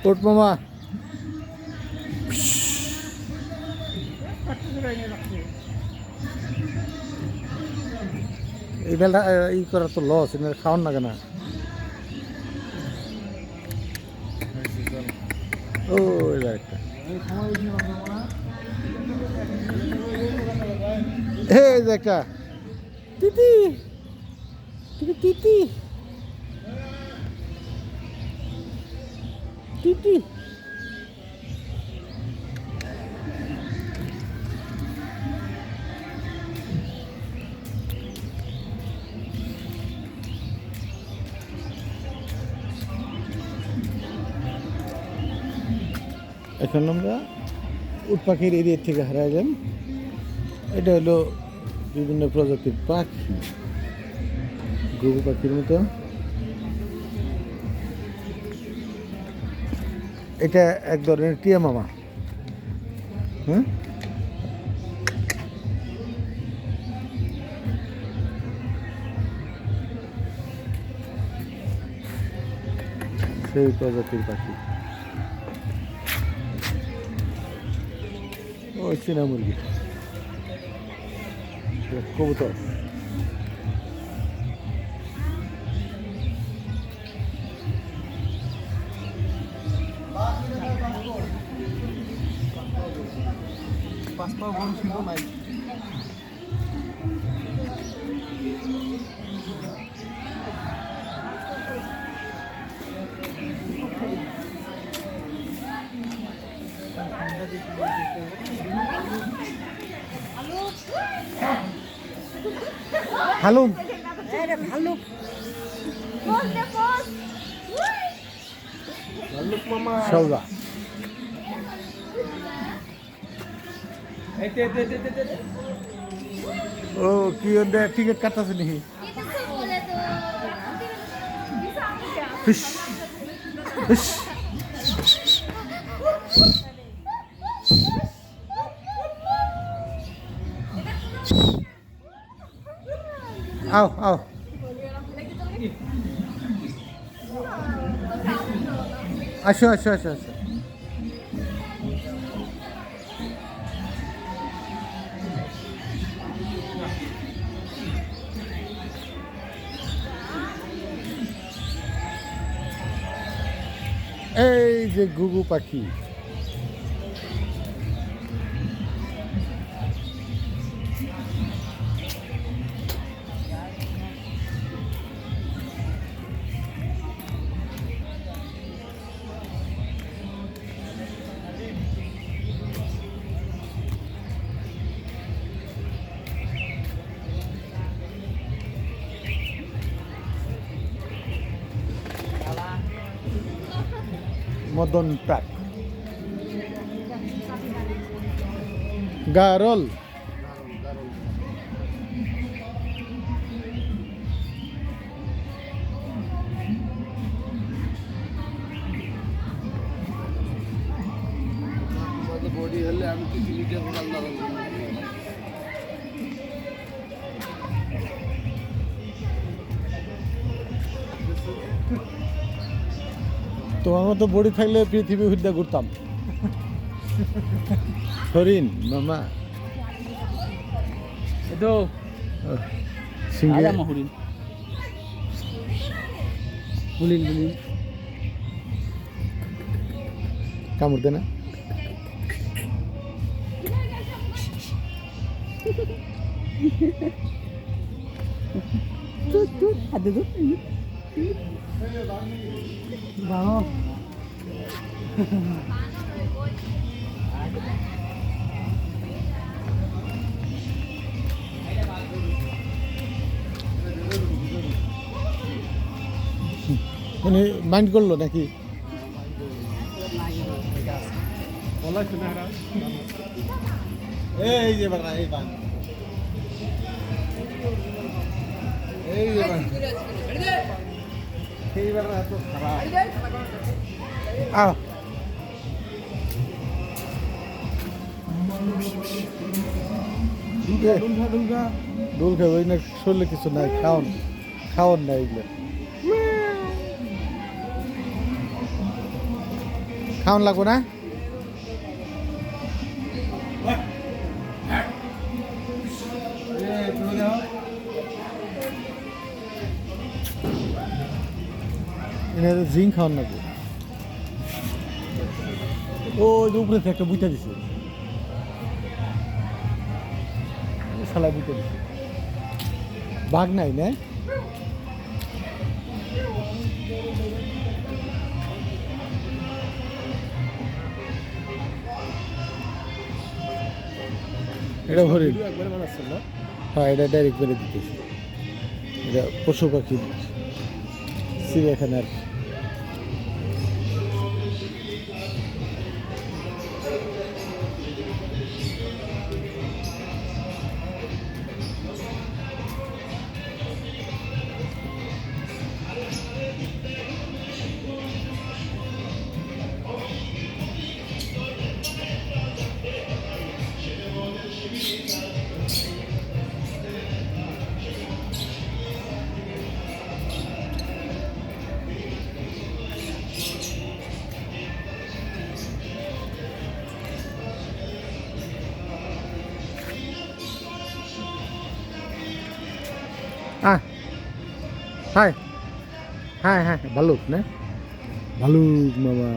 ওট মামা এই বেলটা ই করা তো লস এনে খাওয়ান না কেন ও একটা এই যে একটা তিতি তিতি তিতি এখন আমরা উট পাখির এরিয়া থেকে হারাইলাম। এটা হলো বিভিন্ন প্রজাতির পাখি, ঘুঘু পাখির মতো। এটা এক ধরনের টিয়া মামা। হ্যাঁ, সেই প্রজাতির পাখি। ও চীনা মুরগি, কবুতর। ভালুক ভালুক মামা সৌদা। ও কি টিকিট কাটতেছে নাকি? आओ आओ আসো আসো আসো আসো। এই যে ঘুঘু পাখি, মদন প্যাক, গারল। বডি হলে আমি কিছু লিটার তোমার মতো বডি থাকলে পৃথিবী ঘুরতে ঘুরতাম। হরিণ মামা এতো সিংহে হরিণ বুলিন বুলিন কামড় দে না। মানে মাইন্ড করলো নাকি? এই যে বাবা এই বান এই যে বান এই বাবা এত খারাপ। আও দোল খাবে ওই না, শরীরে কিছু নাই, খাওয়ান নাই এগুলো। খাওয়ান লাগবো না? এখানে জিঙ্ক খাওয়ান লাগবে। ওই যে উপরে থেকে একটা বুইটা দিছে, শালা বুইটা দিছে। বাঘ নাই না? এটা হরিণ। একবারে বানাচ্ছেন না? হ্যাঁ, এটা ডাইরেক্ট বেড়ে দিতেছে। এটা পশু পাখির চিড়িয়াখানার। হ্যাঁ হ্যাঁ হ্যাঁ হ্যাঁ, ভালুক না? ভালুক মামা।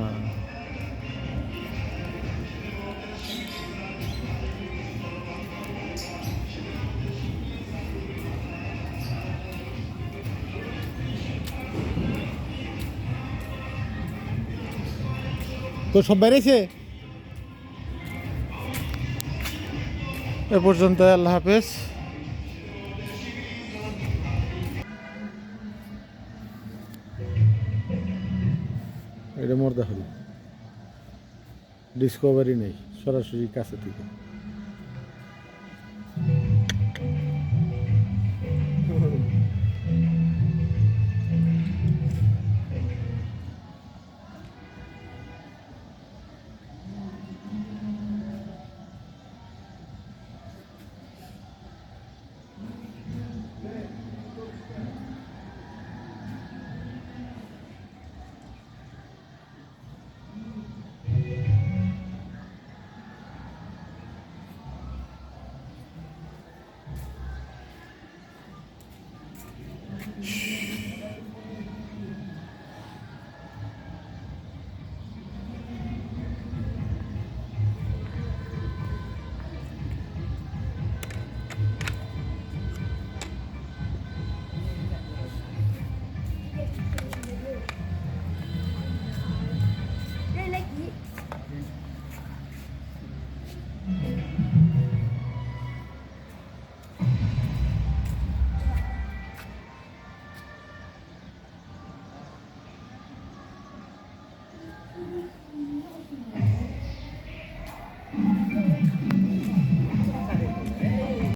তো সব বেড়েছে এ পর্যন্ত। আল্লাহ হাফেজ। এটা মর্দাহরি, ডিসকভারি নেই, সরাসরি কাছে থেকে।